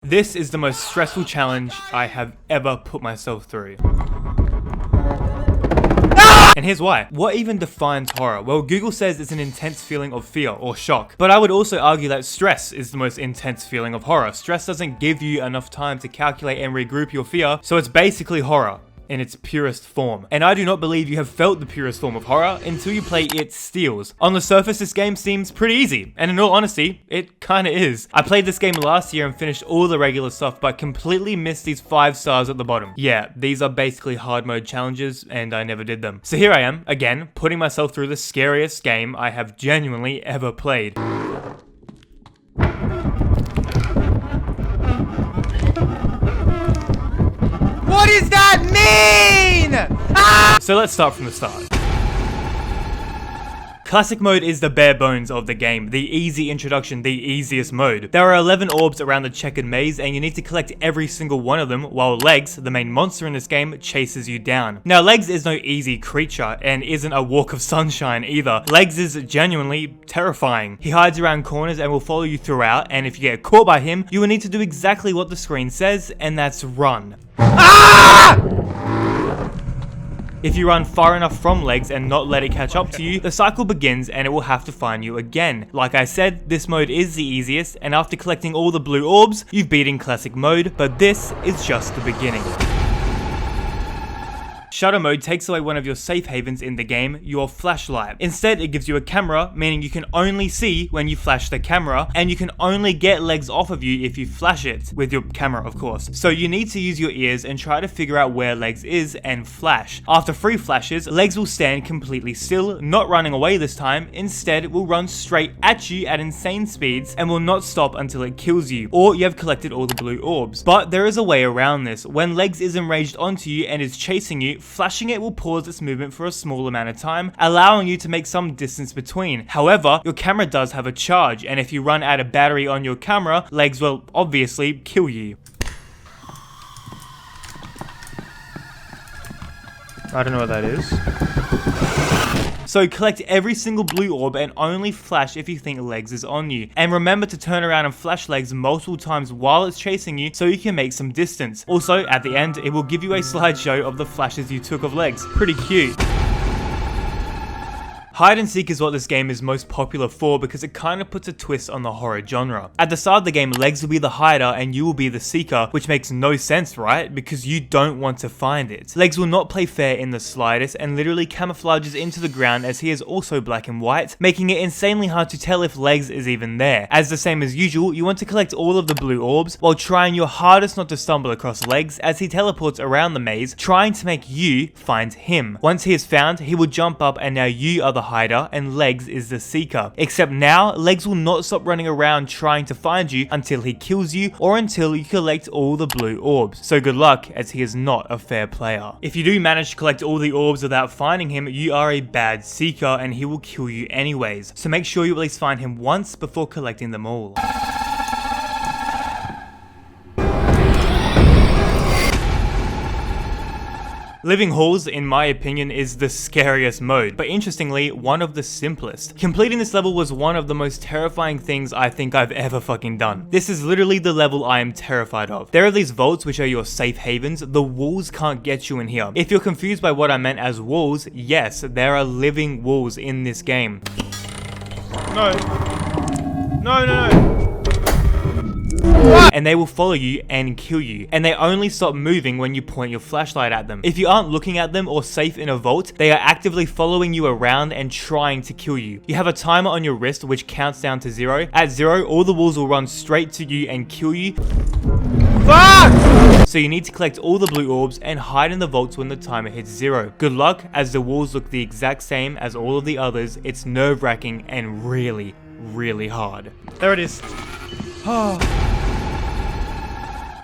This is the most stressful challenge I have ever put myself through. And here's why. What even defines horror? Well, Google says it's an intense feeling of fear or shock. But I would also argue that stress is the most intense feeling of horror. Stress doesn't give you enough time to calculate and regroup your fear, so it's basically horror in its purest form. And I do not believe you have felt the purest form of horror until you play It Steals. On the surface, this game seems pretty easy, and in all honesty, it kinda is. I played this game last year and finished all the regular stuff, but completely missed these 5 stars at the bottom. Yeah, these are basically hard mode challenges, and I never did them. So here I am, again, putting myself through the scariest game I have genuinely ever played. What does that mean? So let's start from the start. Classic mode is the bare bones of the game, the easy introduction, the easiest mode. There are 11 orbs around the checkered maze and you need to collect every single one of them while Legs, the main monster in this game, chases you down. Now Legs is no easy creature and isn't a walk of sunshine either. Legs is genuinely terrifying. He hides around corners and will follow you throughout, and if you get caught by him, you will need to do exactly what the screen says, and that's run. If you run far enough from Legs and not let it catch up to you, the cycle begins and it will have to find you again. Like I said, this mode is the easiest, and after collecting all the blue orbs, you've beaten classic mode, but this is just the beginning. Shutter mode takes away one of your safe havens in the game, your flashlight. Instead, it gives you a camera, meaning you can only see when you flash the camera, and you can only get Legs off of you if you flash it, with your camera of course. So you need to use your ears and try to figure out where Legs is and flash. After 3 flashes, Legs will stand completely still, not running away this time. Instead, it will run straight at you at insane speeds and will not stop until it kills you, or you have collected all the blue orbs. But there is a way around this. When Legs is enraged onto you and is chasing you, flashing it will pause its movement for a small amount of time, allowing you to make some distance between. However, your camera does have a charge, and if you run out of battery on your camera, Legs will obviously kill you. I don't know what that is. So collect every single blue orb and only flash if you think Legs is on you. And remember to turn around and flash Legs multiple times while it's chasing you so you can make some distance. Also, at the end, it will give you a slideshow of the flashes you took of Legs. Pretty cute. Hide and seek is what this game is most popular for because it kind of puts a twist on the horror genre. At the start of the game, Legs will be the hider and you will be the seeker, which makes no sense, right? Because you don't want to find it. Legs will not play fair in the slightest and literally camouflages into the ground as he is also black and white, making it insanely hard to tell if Legs is even there. As the same as usual, you want to collect all of the blue orbs while trying your hardest not to stumble across Legs as he teleports around the maze, trying to make you find him. Once he is found, he will jump up and now you are the hider and Legs is the seeker. Except now, Legs will not stop running around trying to find you until he kills you or until you collect all the blue orbs. So good luck, as he is not a fair player. If you do manage to collect all the orbs without finding him, you are a bad seeker and he will kill you anyways. So make sure you at least find him once before collecting them all. Living Halls, in my opinion, is the scariest mode, but interestingly, one of the simplest. Completing this level was one of the most terrifying things I think I've ever fucking done. This is literally the level I am terrified of. There are these vaults which are your safe havens. The walls can't get you in here. If you're confused by what I meant as walls, yes, there are living walls in this game. No. No, no, no. And they will follow you and kill you, and they only stop moving when you point your flashlight at them. If you aren't looking at them or safe in a vault, they are actively following you around and trying to kill you. You have a timer on your wrist which counts down to 0. At 0, all the walls will run straight to you and kill you. Fuck! So you need to collect all the blue orbs and hide in the vaults when the timer hits 0. Good luck, as the walls look the exact same as all of the others. It's nerve-wracking and really, really hard. There it is. Oh.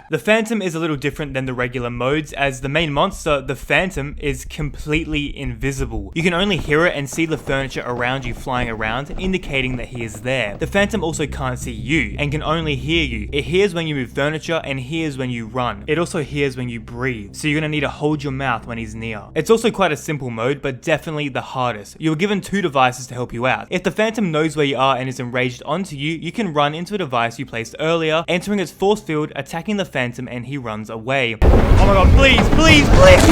The Phantom is a little different than the regular modes, as the main monster, the Phantom, is completely invisible. You can only hear it and see the furniture around you flying around, indicating that he is there. The Phantom also can't see you, and can only hear you. It hears when you move furniture, and hears when you run. It also hears when you breathe, so you're gonna need to hold your mouth when he's near. It's also quite a simple mode, but definitely the hardest. You were given 2 devices to help you out. If the Phantom knows where you are and is enraged onto you, you can run into a device you placed earlier, entering its force field, attacking the Phantom, and he runs away. Oh my god, please, please, please!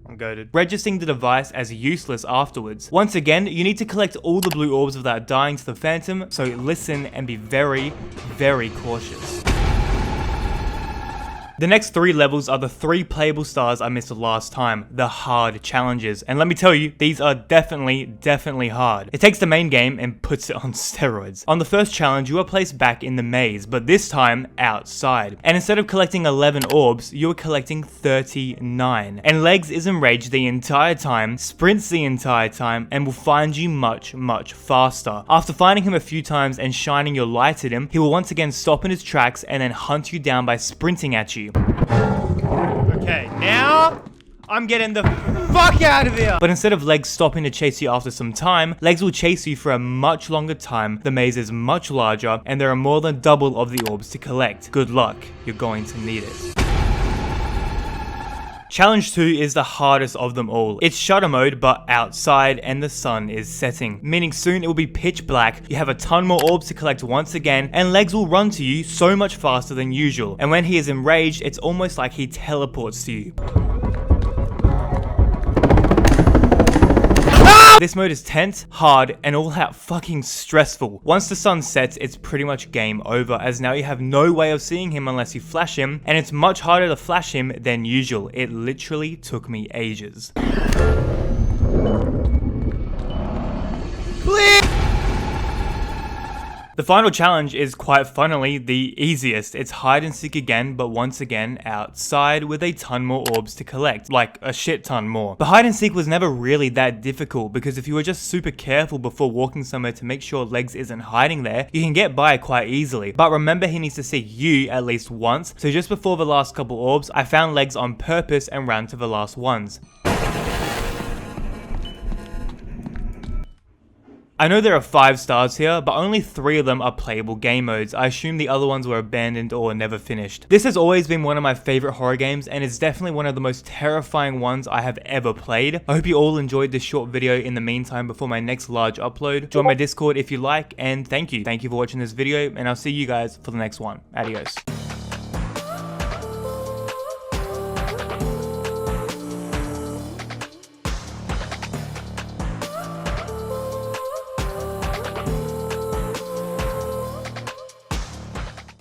I'm goated. Registering the device as useless afterwards. Once again, you need to collect all the blue orbs without dying to the Phantom, so listen and be very, very cautious. The next 3 levels are the 3 playable stars I missed last time, the hard challenges. And let me tell you, these are definitely hard. It takes the main game and puts it on steroids. On the first challenge, you are placed back in the maze, but this time outside. And instead of collecting 11 orbs, you are collecting 39. And Legs is enraged the entire time, sprints the entire time, and will find you much faster. After finding him a few times and shining your light at him, he will once again stop in his tracks and then hunt you down by sprinting at you. Okay, now I'm getting the fuck out of here! But instead of Legs stopping to chase you after some time, Legs will chase you for a much longer time, the maze is much larger, and there are more than double of the orbs to collect. Good luck, you're going to need it. Challenge 2 is the hardest of them all. It's shutter mode, but outside, and the sun is setting, meaning soon it will be pitch black, you have a ton more orbs to collect once again, and Legs will run to you so much faster than usual. And when he is enraged, it's almost like he teleports to you. This mode is tense, hard, and all out fucking stressful. Once the sun sets, it's pretty much game over, as now you have no way of seeing him unless you flash him, and it's much harder to flash him than usual. It literally took me ages. Please! The final challenge is quite funnily the easiest. It's hide and seek again, but once again outside with a ton more orbs to collect, like a shit ton more. But hide and seek was never really that difficult, because if you were just super careful before walking somewhere to make sure Legs isn't hiding there, you can get by quite easily. But remember, he needs to see you at least once, so just before the last couple orbs, I found Legs on purpose and ran to the last ones. I know there are 5 stars here, but only 3 of them are playable game modes. I assume the other ones were abandoned or never finished. This has always been one of my favorite horror games, and it's definitely one of the most terrifying ones I have ever played. I hope you all enjoyed this short video in the meantime before my next large upload. Join my Discord if you like, and thank you. Thank you for watching this video, and I'll see you guys for the next one. Adios.